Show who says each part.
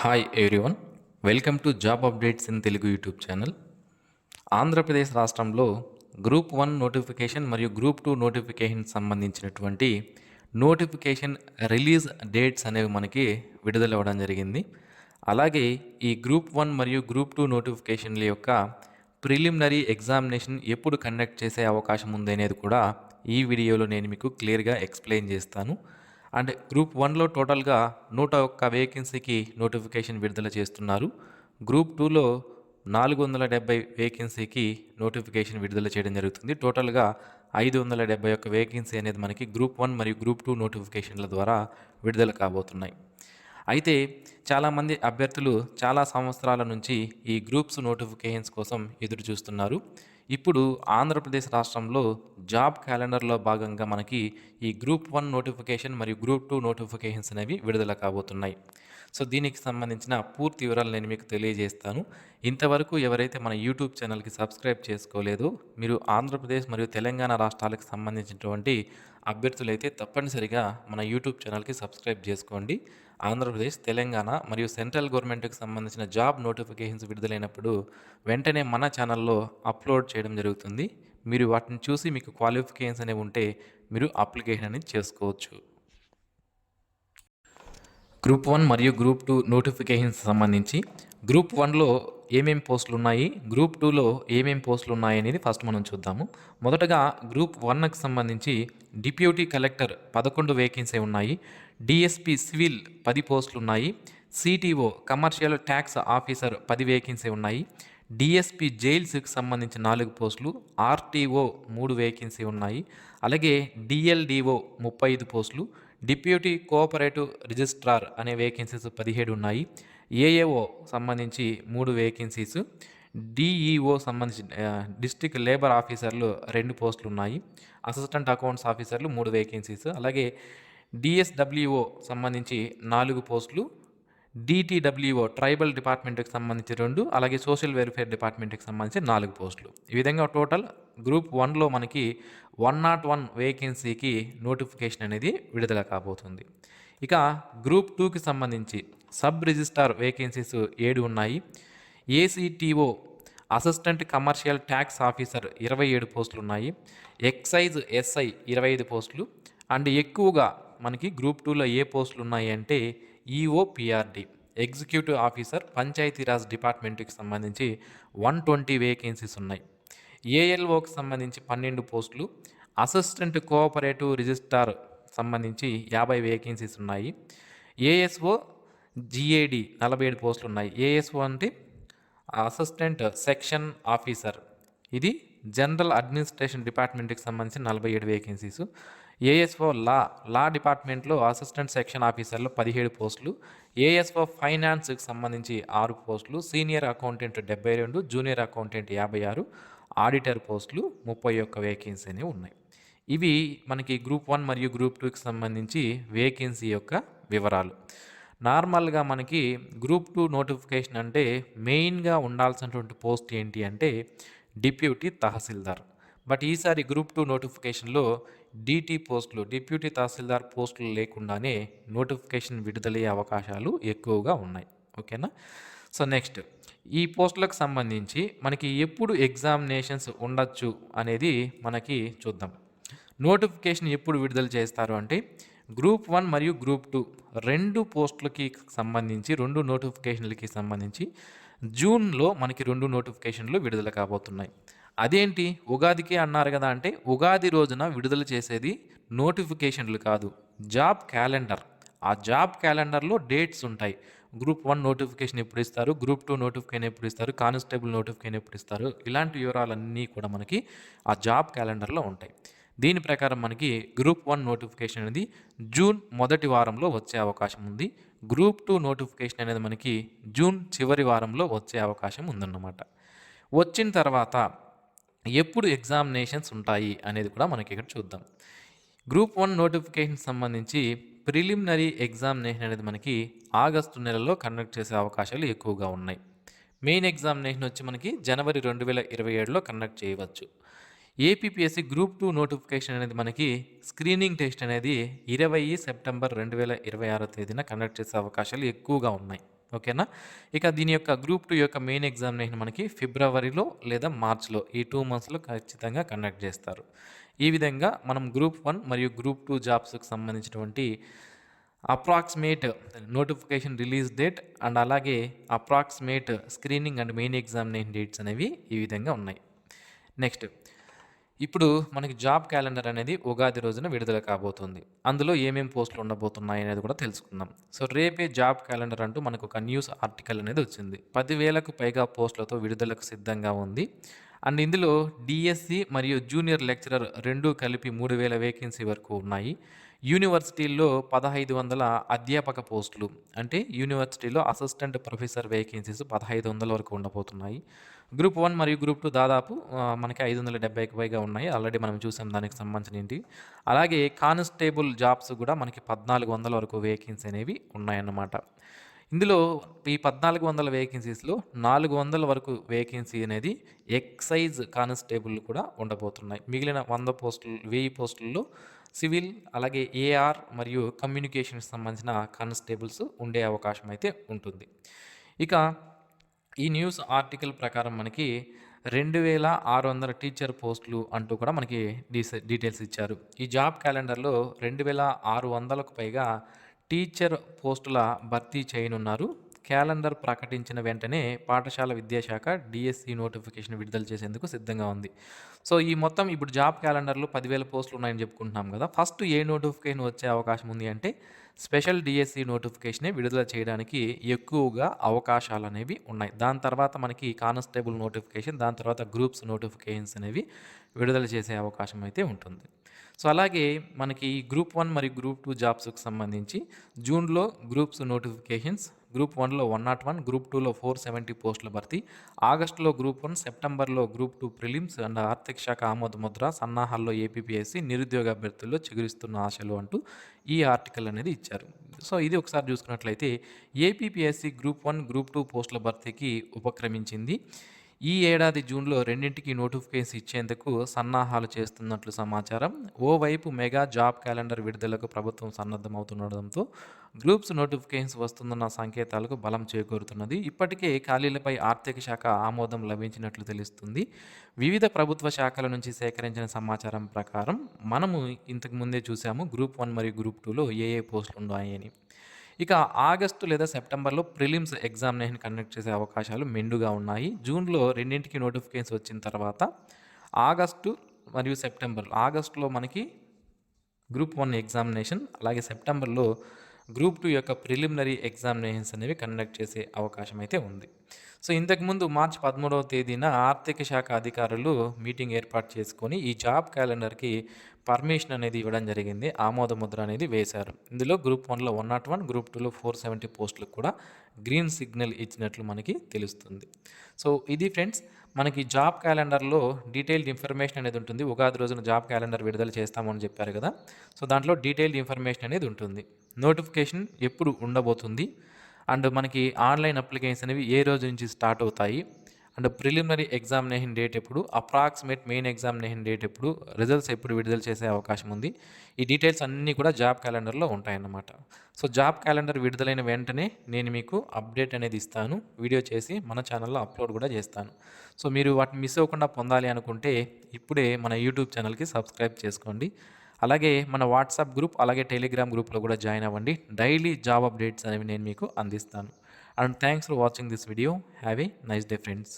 Speaker 1: Hi everyone, welcome to job updates in Telugu YouTube channel. Andhra Pradesh రాష్ట్రంలో group 1 notification మరియు group 2 notification సంబంధించినటువంటి notification release dates అనేవి మనకి విడుదల అవ్వడం జరిగింది. అలాగే ఈ గ్రూప్ 1 మరియు గ్రూప్ 2 నోటిఫికేషన్ల యొక్క ప్రిలిమినరీ ఎగ్జామినేషన్ ఎప్పుడు కండక్ట్ చేసే అవకాశం ఉంది అనేది కూడా ఈ వీడియోలో నేను మీకు క్లియర్గా ఎక్స్ప్లెయిన్ చేస్తాను. అండ్ గ్రూప్ 1లో టోటల్గా 101 వేకెన్సీకి నోటిఫికేషన్ విడుదల చేస్తున్నారు. గ్రూప్ 2లో 470 వేకెన్సీకి నోటిఫికేషన్ విడుదల చేయడం జరుగుతుంది. టోటల్గా 571 వేకెన్సీ అనేది మనకి గ్రూప్ 1 మరియు గ్రూప్ 2 నోటిఫికేషన్ల ద్వారా విడుదల కాబోతున్నాయి. అయితే చాలామంది అభ్యర్థులు చాలా సంవత్సరాల నుంచి ఈ గ్రూప్స్ నోటిఫికేషన్స్ కోసం ఎదురు చూస్తున్నారు. ఇప్పుడు ఆంధ్రప్రదేశ్ రాష్ట్రంలో జాబ్ క్యాలెండర్లో భాగంగా మనకి ఈ గ్రూప్ 1 నోటిఫికేషన్ మరియు గ్రూప్ 2 నోటిఫికేషన్స్ అనేవి విడుదల కాబోతున్నాయి. సో దీనికి సంబంధించిన పూర్తి వివరాలు నేను మీకు తెలియజేస్తాను. ఇంతవరకు ఎవరైతే మన యూట్యూబ్ ఛానల్కి సబ్స్క్రైబ్ చేసుకోలేదో మీరు ఆంధ్రప్రదేశ్ మరియు తెలంగాణ రాష్ట్రాలకు సంబంధించినటువంటి అభ్యర్థులైతే తప్పనిసరిగా మన యూట్యూబ్ ఛానల్కి సబ్స్క్రైబ్ చేసుకోండి. ఆంధ్రప్రదేశ్, తెలంగాణ మరియు సెంట్రల్ గవర్నమెంట్కి సంబంధించిన జాబ్ నోటిఫికేషన్స్ విడుదలైనప్పుడు వెంటనే మన ఛానల్లో అప్లోడ్ చేయడం జరుగుతుంది. మీరు వాటిని చూసి మీకు క్వాలిఫికేషన్స్ అనేవి ఉంటే మీరు అప్లికేషన్ అనేది చేసుకోవచ్చు. గ్రూప్ 1 మరియు గ్రూప్ 2 నోటిఫికేషన్స్ సంబంధించి గ్రూప్ 1లో ఏమేమి పోస్టులు ఉన్నాయి, గ్రూప్ 2లో ఏమేమి పోస్టులు ఉన్నాయి అనేది ఫస్ట్ మనం చూద్దాము. మొదటగా గ్రూప్ 1కి సంబంధించి డిప్యూటీ కలెక్టర్ 11 వేకెన్సీ ఉన్నాయి. డిఎస్పి సివిల్ 10 పోస్టులు ఉన్నాయి. CTO commercial tax officer 10 vacancy ఉన్నాయి. డిఎస్పి జైల్స్కి సంబంధించి 4 పోస్టులు. ఆర్టీఓ 3 వేకెన్సీ ఉన్నాయి. అలాగే డిఎల్డిఓ 35 పోస్టులు. డిప్యూటీ కోఆపరేటివ్ రిజిస్ట్రార్ అనే వేకెన్సీస్ 17 ఉన్నాయి. ఏఏఓ సంబంధించి 3 వేకెన్సీస్. డిఈఓ సంబంధించి డిస్ట్రిక్ట్ లేబర్ ఆఫీసర్లు 2 పోస్టులు ఉన్నాయి. అసిస్టెంట్ అకౌంట్స్ ఆఫీసర్లు 3 వేకెన్సీస్. అలాగే డిఎస్డబ్ల్యూఓ సంబంధించి 4 పోస్టులు. డిటిడబ్ల్యూఓ ట్రైబల్ డిపార్ట్మెంట్కి సంబంధించి 2, అలాగే సోషల్ వెల్ఫేర్ డిపార్ట్మెంట్కి సంబంధించి 4 పోస్టులు. ఈ విధంగా టోటల్ గ్రూప్ 1లో మనకి 101 వేకెన్సీకి నోటిఫికేషన్ అనేది విడుదల కాబోతుంది. ఇక గ్రూప్ 2కి సంబంధించి సబ్ రిజిస్ట్రార్ వేకెన్సీస్ 7 ఉన్నాయి. ACTO assistant commercial tax officer 27 పోస్టులు ఉన్నాయి. ఎక్సైజ్ ఎస్ఐ 25 పోస్టులు. అండ్ ఎక్కువగా మనకి గ్రూప్ 2లో ఏ పోస్టులు ఉన్నాయి అంటే ఈఓపిఆర్డి ఎగ్జిక్యూటివ్ ఆఫీసర్ పంచాయతీరాజ్ డిపార్ట్మెంట్కి సంబంధించి 120 వేకెన్సీస్ ఉన్నాయి. ఏఎల్ఓకి సంబంధించి 12 పోస్టులు. అసిస్టెంట్ కోఆపరేటివ్ రిజిస్ట్రార్ సంబంధించి 50 వేకెన్సీస్ ఉన్నాయి. ఏఎస్ఓ జిఏడి 47 పోస్టులు ఉన్నాయి. ఏఎస్ఓ అంటే అసిస్టెంట్ సెక్షన్ ఆఫీసర్, ఇది జనరల్ అడ్మినిస్ట్రేషన్ డిపార్ట్మెంట్కి సంబంధించి 47 వేకెన్సీస్. ఏఎస్ఓ లా డిపార్ట్మెంట్లో అసిస్టెంట్ సెక్షన్ ఆఫీసర్లో 17 పోస్టులు. ఏఎస్ఓ ఫైనాన్స్కి సంబంధించి 6 పోస్టులు. Senior accountant 72, junior accountant 56, auditor పోస్టులు 31 వేకెన్సీ అనేవి ఉన్నాయి. ఇవి మనకి గ్రూప్ 1 మరియు గ్రూప్ 2కి సంబంధించి వేకెన్సీ యొక్క వివరాలు. నార్మల్గా మనకి గ్రూప్ 2 నోటిఫికేషన్ అంటే మెయిన్గా ఉండాల్సినటువంటి పోస్ట్ ఏంటి అంటే డిప్యూటీ తహసీల్దార్. బట్ ఈసారి గ్రూప్ 2 నోటిఫికేషన్లో డిటి పోస్టులు, డిప్యూటీ తహసీల్దార్ పోస్టులు లేకుండానే నోటిఫికేషన్ విడుదలయ్యే అవకాశాలు ఎక్కువగా ఉన్నాయి. ఓకేనా? సో నెక్స్ట్ ఈ పోస్టులకు సంబంధించి మనకి ఎప్పుడు ఎగ్జామినేషన్స్ ఉండొచ్చు అనేది మనకి చూద్దాం. నోటిఫికేషన్ ఎప్పుడు విడుదల చేస్తారు అంటే గ్రూప్ 1 మరియు గ్రూప్ 2 2 పోస్టులకి సంబంధించి 2 నోటిఫికేషన్లకి సంబంధించి జూన్లో మనకి 2 నోటిఫికేషన్లు విడుదల కాబోతున్నాయి. అదేంటి ఉగాదికే అన్నారు కదా అంటే ఉగాది రోజున విడుదల చేసేది నోటిఫికేషన్లు కాదు, జాబ్ క్యాలెండర్. ఆ జాబ్ క్యాలెండర్లో డేట్స్ ఉంటాయి. గ్రూప్ 1 నోటిఫికేషన్ ఎప్పుడు ఇస్తారు, గ్రూప్ 2 నోటిఫికేషన్ ఎప్పుడు ఇస్తారు, కానిస్టేబుల్ నోటిఫికేషన్ ఎప్పుడు ఇస్తారు, ఇలాంటి వివరాలన్నీ కూడా మనకి ఆ జాబ్ క్యాలెండర్లో ఉంటాయి. దీని ప్రకారం మనకి గ్రూప్ 1 నోటిఫికేషన్ అనేది జూన్ మొదటి వారంలో వచ్చే అవకాశం ఉంది. గ్రూప్ 2 నోటిఫికేషన్ అనేది మనకి జూన్ చివరి వారంలో వచ్చే అవకాశం ఉందన్నమాట. వచ్చిన తర్వాత ఎప్పుడు ఎగ్జామినేషన్స్ ఉంటాయి అనేది కూడా మనకి ఇక్కడ చూద్దాం. గ్రూప్ 1 నోటిఫికేషన్ సంబంధించి ప్రిలిమినరీ ఎగ్జామినేషన్ అనేది మనకి ఆగస్టు నెలలో కండక్ట్ చేసే అవకాశాలు ఎక్కువగా ఉన్నాయి. మెయిన్ ఎగ్జామినేషన్ వచ్చి మనకి జనవరి 2027లో కండక్ట్ చేయవచ్చు. ఏపీపీఎస్సీ గ్రూప్ 2 నోటిఫికేషన్ అనేది మనకి స్క్రీనింగ్ టెస్ట్ అనేది 20 సెప్టెంబర్ 2026 తేదీన కండక్ట్ చేసే అవకాశాలు ఎక్కువగా ఉన్నాయి. ఓకేనా. ఇక దీని యొక్క గ్రూప్ 2 యొక్క మెయిన్ ఎగ్జామినేషన్ మనకి ఫిబ్రవరిలో లేదా మార్చ్‌లో ఈ 2 మంత్స్‌లో ఖచ్చితంగా కండక్ట్ చేస్తారు. ఈ విధంగా మనం గ్రూప్ 1 మరియు గ్రూప్ 2 జాబ్స్‌కి సంబంధించినటువంటి approximate notification release date and అలాగే approximate screening and main examination dates అనేవి ఈ విధంగా ఉన్నాయి. నెక్స్ట్ ఇప్పుడు మనకి జాబ్ క్యాలెండర్ అనేది ఉగాది రోజున విడుదల కాబోతుంది. అందులో ఏమేం పోస్టులు ఉండబోతున్నాయి అనేది కూడా తెలుసుకుందాం. సో రేపే జాబ్ క్యాలెండర్ అంటూ మనకు ఒక న్యూస్ ఆర్టికల్ అనేది వచ్చింది. 10,000కు పైగా పోస్టులతో విడుదలకు సిద్ధంగా ఉంది. అండ్ ఇందులో డిఎస్సి మరియు జూనియర్ లెక్చరర్ రెండూ కలిపి 3,000 వేకెన్సీ వరకు ఉన్నాయి. యూనివర్సిటీల్లో 1,500 అధ్యాపక పోస్టులు, అంటే యూనివర్సిటీలో అసిస్టెంట్ ప్రొఫెసర్ వేకెన్సీస్ 1,500 వరకు ఉండబోతున్నాయి. గ్రూప్ 1 మరియు గ్రూప్ 2 దాదాపు మనకి 570కి పైగా ఉన్నాయి. ఆల్రెడీ మనం చూసాం దానికి సంబంధించి. అలాగే కానిస్టేబుల్ జాబ్స్ కూడా మనకి 1,400 వరకు వేకెన్సీ అనేవి ఉన్నాయన్నమాట. ఇందులో ఈ 1,400 వేకెన్సీస్లో 400 వరకు వేకెన్సీ అనేది ఎక్సైజ్ కానిస్టేబుల్ కూడా ఉండబోతున్నాయి. మిగిలిన 100 పోస్టులు 1000 పోస్టుల్లో సివిల్ అలాగే ఏఆర్ మరియు కమ్యూనికేషన్కి సంబంధించిన కానిస్టేబుల్స్ ఉండే అవకాశం అయితే ఉంటుంది. ఇక ఈ న్యూస్ ఆర్టికల్ ప్రకారం మనకి 2,600 టీచర్ పోస్టులు అంటూ కూడా మనకి డీటెయిల్స్ ఇచ్చారు. ఈ జాబ్ క్యాలెండర్లో 2,600కు పైగా టీచర్ పోస్టుల భర్తీ చేయనున్నారు. క్యాలెండర్ ప్రకటించిన వెంటనే పాఠశాల విద్యాశాఖ డిఎస్సి నోటిఫికేషన్ విడుదల చేసేందుకు సిద్ధంగా ఉంది. సో ఈ మొత్తం ఇప్పుడు జాబ్ క్యాలెండర్లో 10,000 పోస్టులు ఉన్నాయని చెప్పుకుంటున్నాం కదా. ఫస్ట్ ఏ నోటిఫికేషన్ వచ్చే అవకాశం ఉంది అంటే స్పెషల్ డిఎస్సి నోటిఫికేషనే విడుదల చేయడానికి ఎక్కువగా అవకాశాలు అనేవి ఉన్నాయి. దాని తర్వాత మనకి కానిస్టేబుల్ నోటిఫికేషన్, దాని తర్వాత గ్రూప్స్ నోటిఫికేషన్స్ అనేవి విడుదల చేసే అవకాశం అయితే ఉంటుంది. సో అలాగే మనకి గ్రూప్ 1 మరియు గ్రూప్ 2 జాబ్స్కి సంబంధించి జూన్లో గ్రూప్స్ నోటిఫికేషన్స్, గ్రూప్ 1లో 101, గ్రూప్ 2లో 470 పోస్టుల భర్తీ, ఆగస్టులో గ్రూప్ 1, సెప్టెంబర్లో గ్రూప్ 2 ప్రిలిమ్స్ అండ్ ఆర్థిక శాఖ ఆమోద ముద్ర, సన్నాహాల్లో ఏపీపీఎస్సీ, నిరుద్యోగ అభ్యర్థుల్లో చిగురిస్తున్న ఆశలు అంటూ ఈ ఆర్టికల్ అనేది ఇచ్చారు. సో ఇది ఒకసారి చూసుకున్నట్లయితే ఏపీపీఎస్సీ గ్రూప్ 1, గ్రూప్ 2 పోస్టుల భర్తీకి ఉపక్రమించింది. ఈ ఏడాది జూన్లో రెండింటికి నోటిఫికేషన్ ఇచ్చేందుకు సన్నాహాలు చేస్తున్నట్లు సమాచారం. ఓవైపు మెగా జాబ్ క్యాలెండర్ విడుదలకు ప్రభుత్వం సన్నద్ధమవుతుండడంతో గ్రూప్స్ నోటిఫికేషన్స్ వస్తుందన్న సంకేతాలకు బలం చేకూరుతున్నది. ఇప్పటికే ఖాళీలపై ఆర్థిక శాఖ ఆమోదం లభించినట్లు తెలుస్తుంది. వివిధ ప్రభుత్వ శాఖల నుంచి సేకరించిన సమాచారం ప్రకారం మనము ఇంతకు ముందే చూసాము గ్రూప్ 1 మరియు గ్రూప్ 2లో ఏ పోస్టులు ఉన్నాయని. ఇక ఆగస్టు లేదా సెప్టెంబర్లో ప్రిలిమ్స్ ఎగ్జామినేషన్ కండక్ట్ చేసే అవకాశాలు మెండుగా ఉన్నాయి. జూన్లో రెండింటికి నోటిఫికేషన్స్ వచ్చిన తర్వాత ఆగస్టు మరియు సెప్టెంబర్, ఆగస్టులో మనకి గ్రూప్ 1 ఎగ్జామినేషన్, అలాగే సెప్టెంబర్లో గ్రూప్ 2 యొక్క ప్రిలిమినరీ ఎగ్జామినేషన్స్ అనేవి కండక్ట్ చేసే అవకాశం అయితే ఉంది. సో ఇంతకుముందు మార్చి 13వ తేదీన ఆర్థిక శాఖ అధికారులు మీటింగ్ ఏర్పాటు చేసుకొని ఈ జాబ్ క్యాలెండర్కి పర్మిషన్ అనేది ఇవ్వడం జరిగింది. ఆమోద ముద్ర అనేది వేశారు. ఇందులో గ్రూప్ 1లో 101, గ్రూప్ 2లో 470 పోస్టులకు కూడా గ్రీన్ సిగ్నల్ ఇచ్చినట్లు మనకి తెలుస్తుంది. సో ఇది ఫ్రెండ్స్, మనకి జాబ్ క్యాలెండర్లో డీటెయిల్డ్ ఇన్ఫర్మేషన్ అనేది ఉంటుంది. ఉగాది రోజున జాబ్ క్యాలెండర్ విడుదల చేస్తామని చెప్పారు కదా. సో దాంట్లో డీటెయిల్డ్ ఇన్ఫర్మేషన్ అనేది ఉంటుంది. నోటిఫికేషన్ ఎప్పుడు ఉండబోతుంది అండ్ మనకి ఆన్లైన్ అప్లికేషన్స్ అనేవి ఏ రోజు నుంచి స్టార్ట్ అవుతాయి అండ్ ప్రిలిమినరీ ఎగ్జామినేషన్ డేట్ ఎప్పుడు, అప్రాక్సిమేట్ మెయిన్ ఎగ్జామినేషన్ డేట్ ఎప్పుడు, రిజల్ట్స్ ఎప్పుడు విడుదల చేసే అవకాశం ఉంది, ఈ డీటెయిల్స్ అన్నీ కూడా జాబ్ క్యాలెండర్లో ఉంటాయన్నమాట. సో జాబ్ క్యాలెండర్ విడుదలైన వెంటనే నేను మీకు అప్డేట్ అనేది ఇస్తాను, వీడియో చేసి మన ఛానల్లో అప్లోడ్ కూడా చేస్తాను. సో మీరు వాటిని మిస్ అవ్వకుండా పొందాలి అనుకుంటే ఇప్పుడే మన యూట్యూబ్ ఛానల్కి సబ్స్క్రైబ్ చేసుకోండి. అలాగే మన వాట్సాప్ గ్రూప్ అలాగే టెలిగ్రామ్ గ్రూప్లో కూడా జాయిన్ అవ్వండి. డైలీ జాబ్ అప్డేట్స్ అనేవి నేను మీకు అందిస్తాను. And thanks for watching this video. Have a nice day friends.